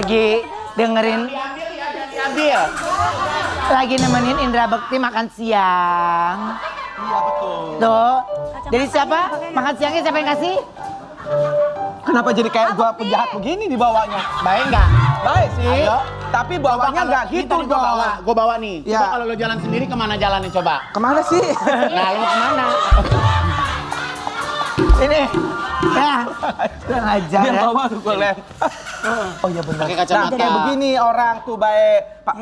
Lagi dengerin. Diambil. Lagi nemenin Indra Bekti makan siang. Iya betul. Tuh. Jadi siapa? Makan siangnya siapa yang kasih? Kenapa jadi kayak gua penjahat begini dibawanya? Baik nggak? Baik sih. Ayo. Tapi bawanya nggak gitu Gue bawa. Gue bawa nih. Ya. Coba kalau lo jalan sendiri kemana jalannya coba? Kemana sih? Nah lo kemana? Ini. Ya. Kurang ajar Yang ya. bawa tuh gue lem. Oh iya benar. Pakai Nah kacamata. kayak begini orang tuh baik. Pak.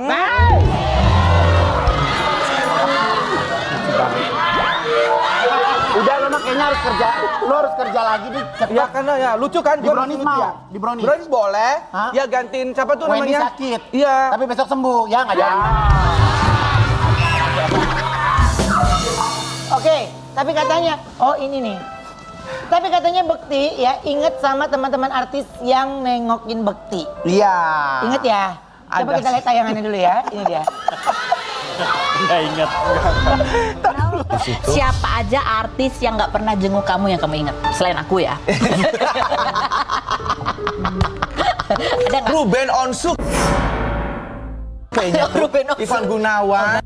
Udah lo mah kayaknya harus kerja. Lo harus kerja lagi nih. Ya karena ya lucu kan? Di Gua brownies lucu mau? ya. Di brownies? Brownies boleh. Hah? Ya gantiin siapa tuh Wendy namanya? sakit. Iya. Tapi besok sembuh. Ya nggak jadi. Oke, tapi katanya, oh ini nih. Tapi katanya Bekti ya inget sama teman-teman artis yang nengokin Bekti. Iya. Ingat ya? Coba Ada kita lihat tayangannya dulu ya. Ini dia. Nggak inget. Siapa aja artis yang nggak pernah jenguk kamu yang kamu ingat? Selain aku ya. Ada nggak? Ruben Onsu. Kayaknya tuh Ruben Onsu. Ivan Gunawan.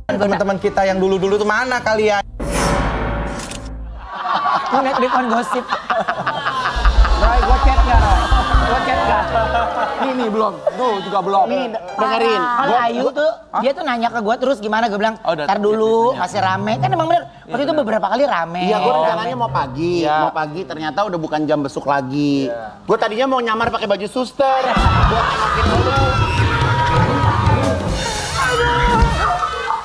Teman-teman kita yang dulu-dulu tuh mana kalian? Mau lihat Rikon gosip. Roy, gue chat nggak? Gue chat nggak? Ini belum. Tuh juga belum. Nih dengerin. Kalau Ayu tuh, dia tuh nanya ke gue terus gimana, gue bilang, Oh, udah ntar dulu, masih rame. Kan emang bener, waktu itu beberapa kali rame. Iya, gue Rame. rencananya mau pagi. Iya. Mau pagi ternyata udah bukan jam besuk lagi. Gue tadinya mau nyamar pakai baju suster. Buat nengokin dulu.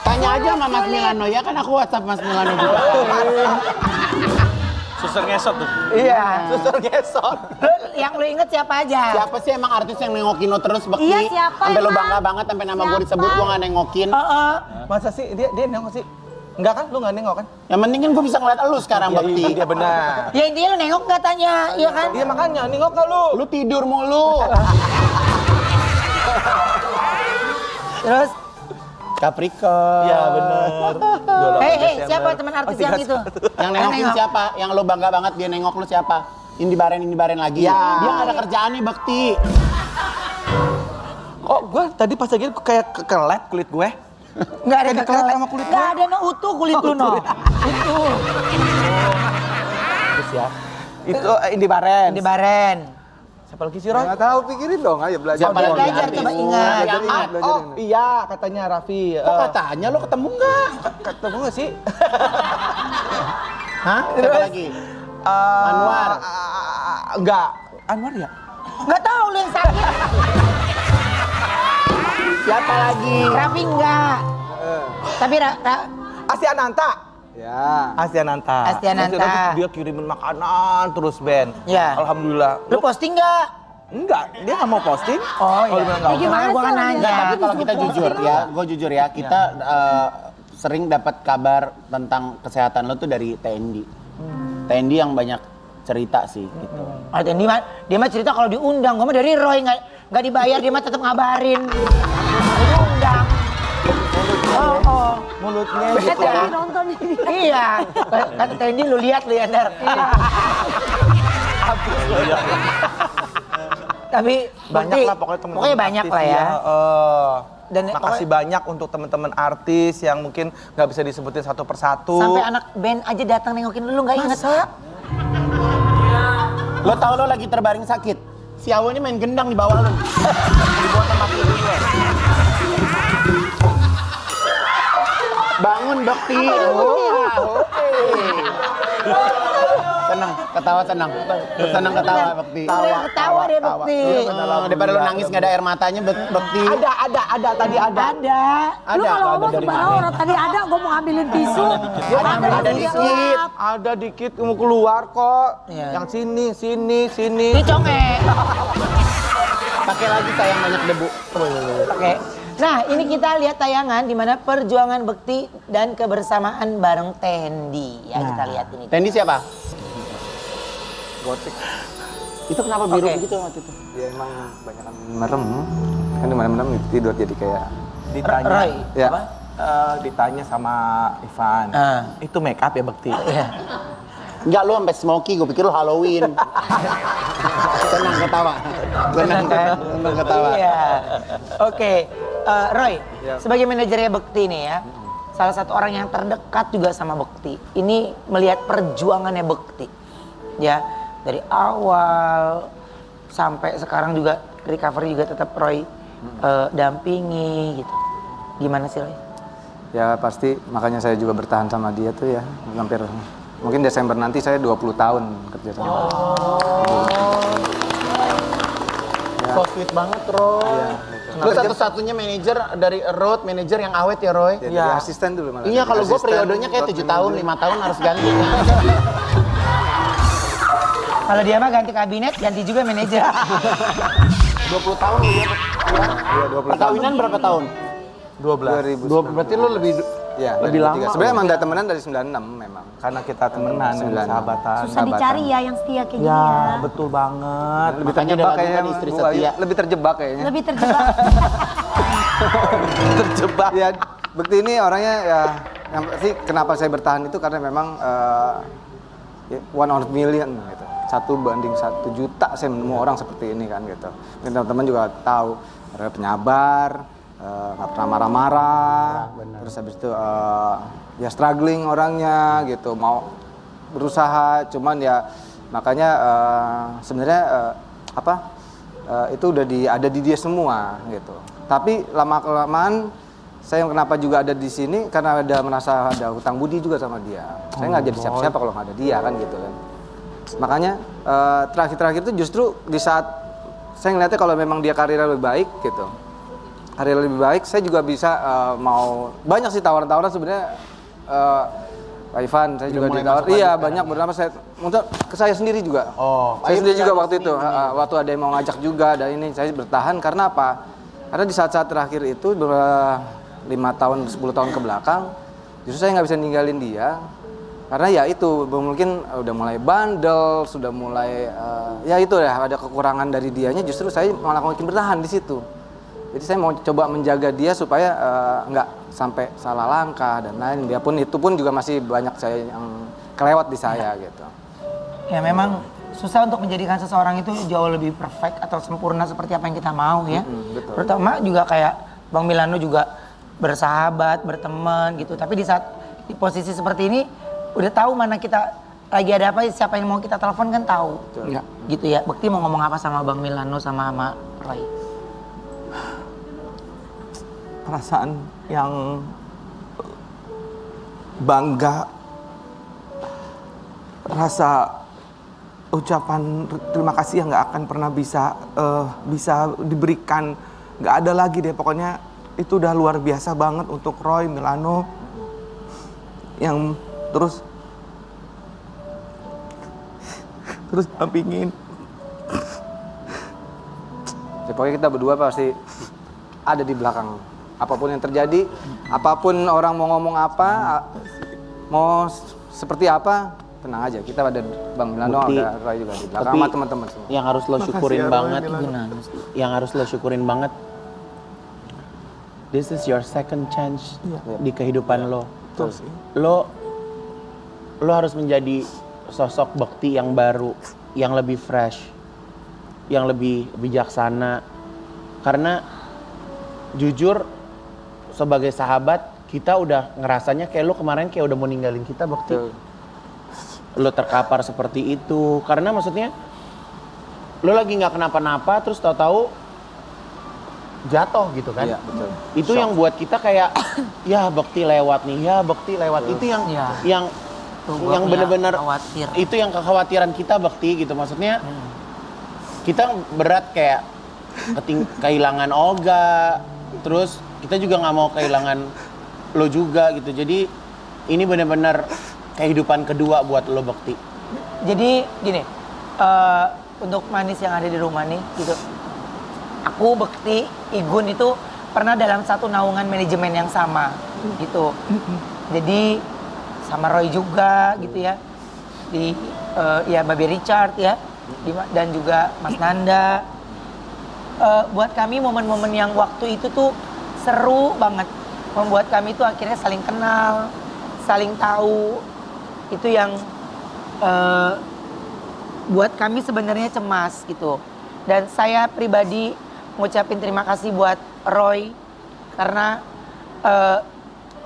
Tanya aja sama Mas Milano ya, kan aku WhatsApp Mas Milano juga. Suster ngesot tuh. Iya. Suster gesot. Yang lu inget siapa aja? Siapa sih emang artis yang nengokin lo terus, Bekti? Iya, siapa Sampai lo emang? bangga banget sampai nama gue disebut, gue nggak nengokin. Masa sih dia nengok sih? Enggak kan? Lu nggak nengok kan? Yang penting kan gue bisa ngeliat lo sekarang, Bekti. Iya benar. Ya intinya lu nengok gak tanya, iya kan? Iya makanya nengok nggak lu? Lu tidur mulu. Terus, Capricorn. Iya benar. hei, siapa teman artis yang itu? Yang nengokin nengok. siapa? Yang lo bangga banget dia nengok lu siapa? Indi Baren lagi. Ya. Dia nggak ada kerjaan nih, Bekti. Kok gue tadi pas lagi kayak kekelet kulit gue? Nggak ada Kayak dikelet sama kulit Nggak ada, no, utuh kulit lu, no. Utuh. Terus ya. Itu Indi Baren. Di Baren. Siapa lagi sih Roy? Nggak tahu, pikirin dong, ayo belajar. Siapa Dia lagi belajar, artis? coba ingat. Yang Belajar A. Oh iya katanya Raffi. Kok katanya lo ketemu nggak? Ketemu nggak sih? Hah? Siapa lagi? Anwar. Enggak. Anwar ya? Nggak tahu lu yang sakit. Siapa lagi? Raffi enggak. Tapi Asti Ananta. Ya. Asti Ananta. Asti Ananta. Dia kirimin makanan terus Ben. Ya. Alhamdulillah. lu posting nggak? Enggak, dia nggak mau posting. Oh iya. dia bilang nggak Ya, gimana gua kan nanya. Enggak, tapi kalau kita jujur ya, gue jujur ya, kita sering dapat kabar tentang kesehatan lo tuh dari TND. TND yang banyak cerita sih gitu. Oh, dia mah cerita kalau diundang, gua mah dari Roy nggak dibayar, dia mah tetap ngabarin. Diundang. Oh. Mulutnya Eh, gitu. tadi nonton ini. Iya. Kata Tendi lu lihat lu ya, Ndar. Tapi Banyak Bekti, lah pokoknya teman-teman. Pokoknya banyak artis lah ya. Dan makasih banyak untuk teman-teman artis yang mungkin nggak bisa disebutin satu persatu. sampai anak band aja datang nengokin lu nggak inget. Masa? Lo tau lo lagi terbaring sakit? Si Awo ini main gendang di bawah lo. Dibuat sama dulu lo. Bangun, Bekti. Tenang, ketawa tenang. Tenang ketawa, Bekti. Ketawa dia, Bekti. Daripada lo nangis nggak ada air matanya, Bekti. Ada tadi ada. Ada. Lu kalau ngomong sembarang orang tadi ada, gue mau ngambilin tisu. Ada dikit. Ada dikit mau keluar kok. Iya. Yang sini. Ini conge. Pakai lagi sayang banyak debu. Oke. Nah, ini kita lihat tayangan di mana perjuangan Bekti dan kebersamaan bareng Tendi. Ya, kita lihat ini. Tendi siapa? Gotik. Itu kenapa biru Oke. begitu waktu itu? Dia emang kebanyakan merem. Kan di malam-malam tidur jadi kayak Ditanya. Roy, Ya. apa? Ditanya sama Ivan. Itu make up ya Bekti? Iya. Enggak, lu sampai smoky, gue pikir lu Halloween. Tenang, ketawa. Senang kan? Senang ketawa. Iya. Oke, Roy, sebagai manajernya Bekti nih ya, salah satu orang yang terdekat juga sama Bekti. Ini melihat perjuangannya Bekti, ya dari awal sampai sekarang juga recovery juga tetap Roy dampingi gitu. Gimana sih Roy? Ya pasti, makanya saya juga bertahan sama dia tuh ya, hampir mungkin Desember nanti saya 20 tahun kerja sama dia. So sweet banget, Roy. Iya. Lu satu-satunya manajer dari road manajer yang awet ya, Roy. Jadi asisten dulu malah. Iya, kalau Jadi gue asisten, periodenya kayak 7 tahun, 5 tahun harus ganti. Kalau dia mah ganti kabinet, ganti juga manajer. 20 tahun lu ya. Iya, 20 tahun. Perkawinan berapa tahun? 12. 2019. Berarti lu lebih Ya, lebih dari lama. Sebenarnya emang udah temenan dari 96 memang. Karena kita temenan, 96. sahabatan. Susah dicari ya yang setia kayak gini Ya, ya. betul banget. Lebih Makanya terjebak ada lagu kayaknya kan istri Bu setia. Ayu. Lebih terjebak kayaknya. Lebih terjebak. Terjebak. Ya, Bekti ini orangnya ya yang pasti kenapa saya bertahan itu karena memang one out of million gitu. 1 banding 1 juta saya menemu orang seperti ini kan gitu. Dan teman-teman juga tahu orangnya penyabar, nggak pernah marah-marah. Terus habis itu ya struggling orangnya gitu, mau berusaha cuman ya makanya sebenarnya itu udah ada di dia semua gitu. Tapi lama-kelamaan saya kenapa juga ada di sini karena merasa ada hutang budi juga sama dia. Saya nggak jadi siapa-siapa kalau nggak ada dia kan gitu kan. Makanya terakhir-terakhir itu justru di saat saya ngeliatnya kalau memang dia karirnya lebih baik gitu. Karir lebih baik, saya juga bisa mau banyak sih tawaran-tawaran sebenarnya Pak Ivan, saya juga ditawar. Iya, banyak beberapa saya untuk ke saya sendiri juga. Oh, saya sendiri juga waktu itu, waktu ada yang mau ngajak juga dan ini saya bertahan karena apa? Karena di saat-saat terakhir itu 5 tahun, 10 tahun ke belakang, justru saya nggak bisa ninggalin dia. Karena ya itu mungkin udah mulai bandel, sudah mulai ya itu ya ada kekurangan dari dianya. Justru saya malah makin bertahan di situ. Jadi saya mau coba menjaga dia supaya nggak sampai salah langkah dan lain. Dia pun itu pun juga masih banyak saya yang kelewat di saya gitu. Ya memang susah untuk menjadikan seseorang itu jauh lebih perfect atau sempurna seperti apa yang kita mau ya. Betul. Terutama juga kayak Bang Milano juga bersahabat, berteman gitu. Tapi di saat di posisi seperti ini udah tahu mana kita lagi ada apa, siapa yang mau kita telepon kan tahu. Ya. Gitu ya. Bekti mau ngomong apa sama Bang Milano sama Roy? Perasaan yang bangga, rasa ucapan terima kasih yang nggak akan pernah bisa diberikan, nggak ada lagi deh pokoknya. Itu udah luar biasa banget untuk Roy, Milano yang terus dampingin. Ya, pokoknya kita berdua pasti ada di belakang. Apapun yang terjadi, apapun orang mau ngomong apa, mau seperti apa, tenang aja. Kita ada Bang Milano, Bukti. ada Roy juga di belakang Tapi sama teman-teman semua. yang harus lo syukurin banget, yang harus lo syukurin banget, this is your second chance di kehidupan lo. Lo harus menjadi sosok Bekti yang baru, yang lebih fresh, yang lebih bijaksana. Karena jujur sebagai sahabat kita udah ngerasanya kayak lo kemarin kayak udah mau ninggalin kita, Bekti. Lo terkapar seperti itu karena maksudnya lo lagi nggak kenapa-napa terus tahu-tahu jatuh gitu kan. Iya, betul. Itu yang buat kita kayak ya Bekti lewat nih, ya Bekti lewat. Itu yang Iya. yang bener-bener khawatir. itu yang kekhawatiran kita, Bekti gitu. Maksudnya kita berat kayak kehilangan Olga, terus kita juga nggak mau kehilangan lo juga gitu. Jadi ini bener-bener kehidupan kedua buat lo, Bekti. Jadi gini, untuk manis yang ada di rumah nih gitu, aku, Bekti, Igun itu pernah dalam satu naungan manajemen yang sama gitu. Jadi sama Roy juga gitu ya, di ya Babe Richard ya, dan juga Mas Nanda. Buat kami momen-momen yang waktu itu tuh seru banget, membuat kami tuh akhirnya saling kenal, saling tahu. Itu yang buat kami sebenarnya cemas gitu. Dan saya pribadi ngucapin terima kasih buat Roy karena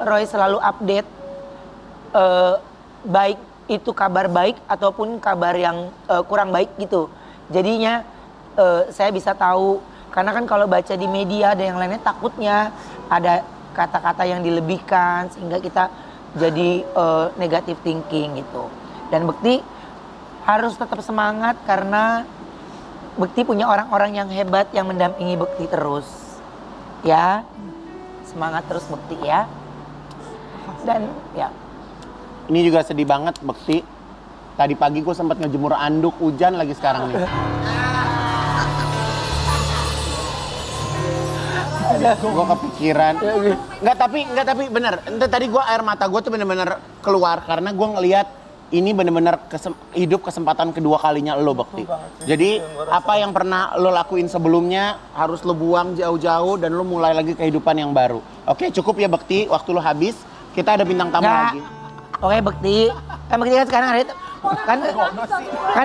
Roy selalu update baik itu kabar baik ataupun kabar yang kurang baik gitu. Jadinya saya bisa tahu karena kan kalau baca di media ada yang lainnya takutnya ada kata-kata yang dilebihkan sehingga kita jadi negative thinking gitu. Dan Bekti harus tetap semangat karena Bekti punya orang-orang yang hebat yang mendampingi Bekti terus. Ya. Semangat terus Bekti ya. Dan ya. Ini juga sedih banget Bekti. Tadi pagi gue sempat ngejemur anduk, hujan lagi sekarang nih. Gue kepikiran. Enggak tapi bener. Tadi gue air mata gue tuh bener-bener keluar karena gue ngelihat ini bener-bener hidup kesempatan kedua kalinya lo Bekti. Jadi apa yang pernah lo lakuin sebelumnya harus lo buang jauh-jauh dan lo mulai lagi kehidupan yang baru. Oke, cukup ya Bekti, waktu lo habis. Kita ada bintang tamu lagi. Oke Bekti. Bekti kan sekarang ada kan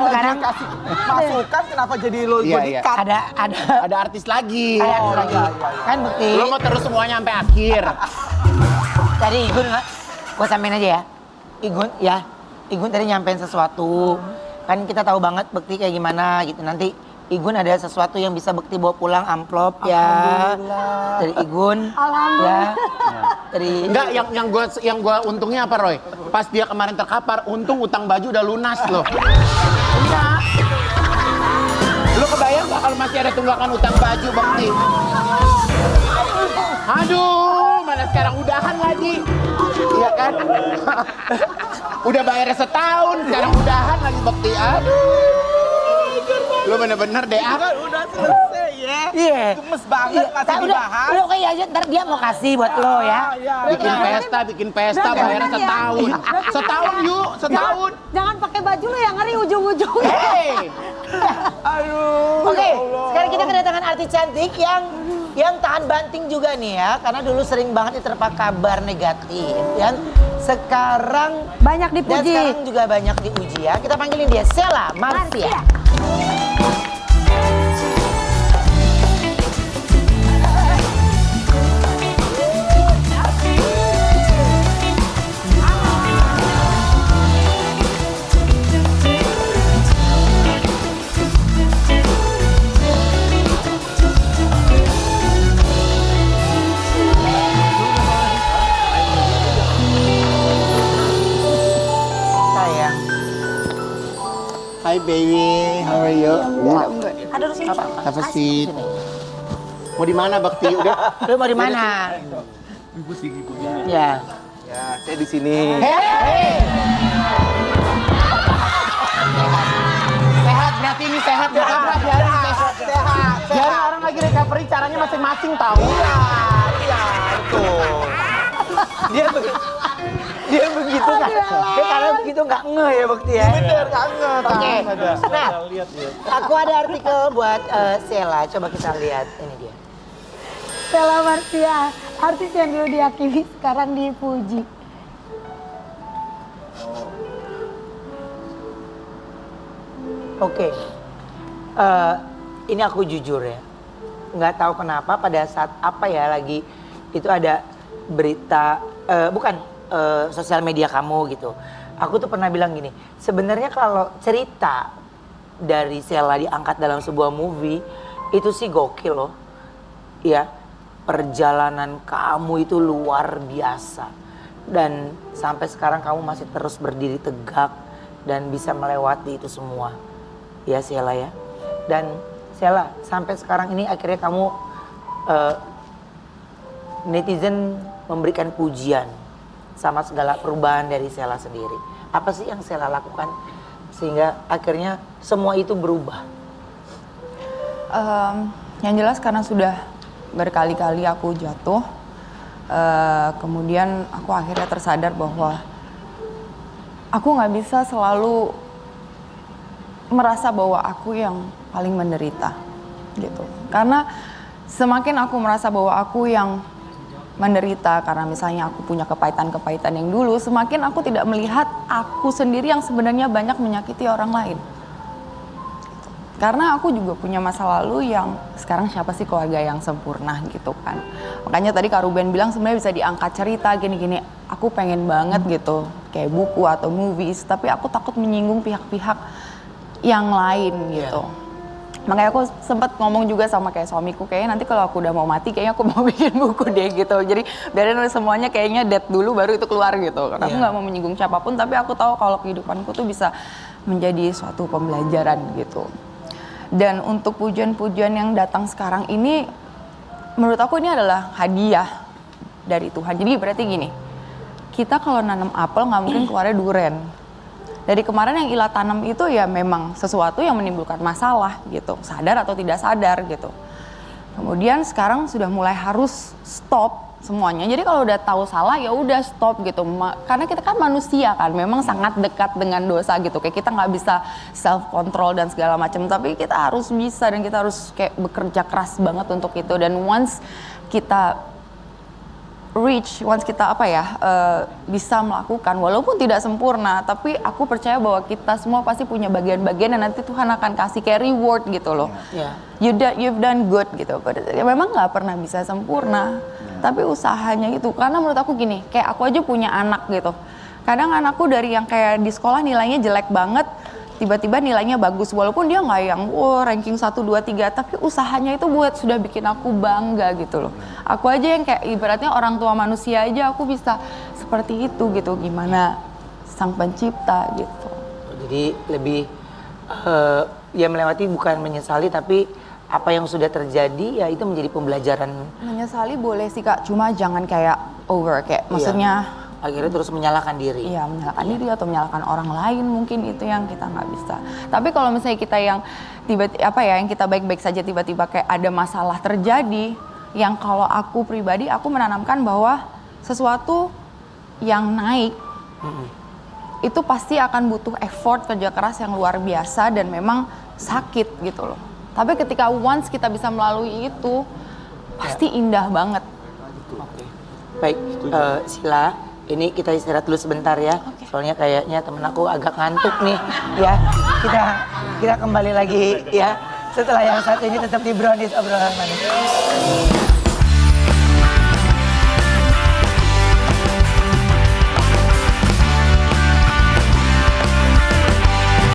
sekarang kasih masukan kenapa jadi lo Iya. cut? ada artis lagi. ada artis lagi. Kan Bekti. Lo mau terus semuanya sampai akhir. Tadi Igun nggak? Gua sampein aja ya. Igun tadi nyampein sesuatu. Kan kita tahu banget Bekti kayak gimana gitu. Nanti Igun ada sesuatu yang bisa Bekti bawa pulang amplop ya. Dari Igun. Alhamdulillah. Ya. Dari Enggak, yang gua untungnya apa Roy? Pas dia kemarin terkapar, untung utang baju udah lunas loh. Enggak. Lu kebayang gak kalau masih ada tunggakan utang baju Bekti? Aduh, mana sekarang udahan lagi. Iya kan? Udah bayarnya setahun, sekarang udahan lagi Bekti. Aduh. Lu bener-bener deh. Udah selesai ya. Iya. Gemes banget masih dibahas. Udah kayak aja ntar dia mau kasih buat lo ya. Bikin pesta, bayarnya setahun. Setahun yuk, setahun. Jangan pakai baju lo yang ngeri ujung-ujungnya. Hey. Aduh. Oke, sekarang kita kedatangan artis cantik yang tahan banting juga nih ya, karena dulu sering banget diterpa kabar negatif, ya. Sekarang Banyak dipuji. Dan sekarang juga banyak diuji ya. Kita panggilin dia Sheila Marcia. Sayang. Hi baby, how are you? Ada di sini. Have a seat. Mau di mana Bekti? Udah. Lu mau di mana? Ya. Ya, saya di sini. Hey! Sehat, berarti ini sehat ya kan? Biarin sehat. Biarin orang lagi recovery, caranya masing-masing tahu. Iya, itu. Dia begitu nggak? Dia karena begitu nggak ngeh ya Bekti ya. Bener banget. Oke. Nah, aku ada artikel buat Sheila. Coba kita lihat ini dia. Sheila Marcia, artis yang dulu dihakimi sekarang dipuji. Oke. Ini aku jujur ya. Nggak tahu kenapa pada saat apa ya lagi itu ada berita sosial media kamu gitu. Aku tuh pernah bilang gini, sebenarnya kalau cerita dari Sheila diangkat dalam sebuah movie itu sih gokil loh. Ya, perjalanan kamu itu luar biasa. Dan sampai sekarang kamu masih terus berdiri tegak dan bisa melewati itu semua. Ya Sheila ya. Dan Sheila, sampai sekarang ini akhirnya kamu netizen memberikan pujian sama segala perubahan dari Sheila sendiri. Apa sih yang Sheila lakukan sehingga akhirnya semua itu berubah? Yang jelas karena sudah berkali-kali aku jatuh, kemudian aku akhirnya tersadar bahwa aku nggak bisa selalu merasa bahwa aku yang paling menderita, gitu. Karena semakin aku merasa bahwa aku yang menderita karena misalnya aku punya kepahitan-kepahitan yang dulu, semakin aku tidak melihat aku sendiri yang sebenarnya banyak menyakiti orang lain. Karena aku juga punya masa lalu yang sekarang siapa sih keluarga yang sempurna gitu kan. Makanya tadi Kak Ruben bilang sebenarnya bisa diangkat cerita gini-gini. Aku pengen banget gitu, kayak buku atau movies, tapi aku takut menyinggung pihak-pihak yang lain gitu. Makanya aku sempat ngomong juga sama kayak suamiku, kayaknya nanti kalau aku udah mau mati kayaknya aku mau bikin buku deh gitu. Jadi biarin semuanya kayaknya dead dulu baru itu keluar gitu. Karena aku nggak mau menyinggung siapapun, tapi aku tahu kalau kehidupanku tuh bisa menjadi suatu pembelajaran gitu. Dan untuk pujian-pujian yang datang sekarang ini, menurut aku ini adalah hadiah dari Tuhan. Jadi berarti gini, kita kalau nanam apel nggak mungkin keluarnya duren. Dari kemarin yang Ila tanam itu ya memang sesuatu yang menimbulkan masalah gitu, sadar atau tidak sadar gitu. Kemudian sekarang sudah mulai harus stop semuanya. Jadi kalau udah tahu salah ya udah stop gitu. Karena kita kan manusia kan, memang sangat dekat dengan dosa gitu. Kayak kita nggak bisa self control dan segala macam. Tapi kita harus bisa dan kita harus kayak bekerja keras banget untuk itu. Dan once kita once kita bisa melakukan walaupun tidak sempurna, tapi aku percaya bahwa kita semua pasti punya bagian-bagian dan nanti Tuhan akan kasih kayak reward gitu loh. You've done good gitu. Ya, memang nggak pernah bisa sempurna, tapi usahanya itu. Karena menurut aku gini, kayak aku aja punya anak gitu. Kadang anakku dari yang kayak di sekolah nilainya jelek banget, tiba-tiba nilainya bagus walaupun dia nggak yang ranking 1, 2, 3, tapi usahanya itu sudah bikin aku bangga gitu loh. Aku aja yang kayak ibaratnya orang tua manusia aja aku bisa seperti itu gitu, gimana sang pencipta gitu. Jadi lebih ya melewati bukan menyesali, tapi apa yang sudah terjadi ya itu menjadi pembelajaran. Menyesali boleh sih Kak, cuma jangan kayak over, kayak maksudnya akhirnya terus menyalahkan diri. Iya, menyalahkan diri atau menyalahkan orang lain, mungkin itu yang kita nggak bisa. Tapi kalau misalnya kita yang tiba-tiba yang kita baik-baik saja tiba-tiba kayak ada masalah terjadi, yang kalau aku pribadi aku menanamkan bahwa sesuatu yang naik itu pasti akan butuh effort, kerja keras yang luar biasa dan memang sakit gitu loh. Tapi ketika once kita bisa melalui itu pasti indah banget. Oke. Baik, Sila, ini kita istirahat dulu sebentar ya. Soalnya kayaknya temen aku agak ngantuk nih ya. Kita kembali lagi ya setelah yang satu ini tetap di Brownies obrolan manis.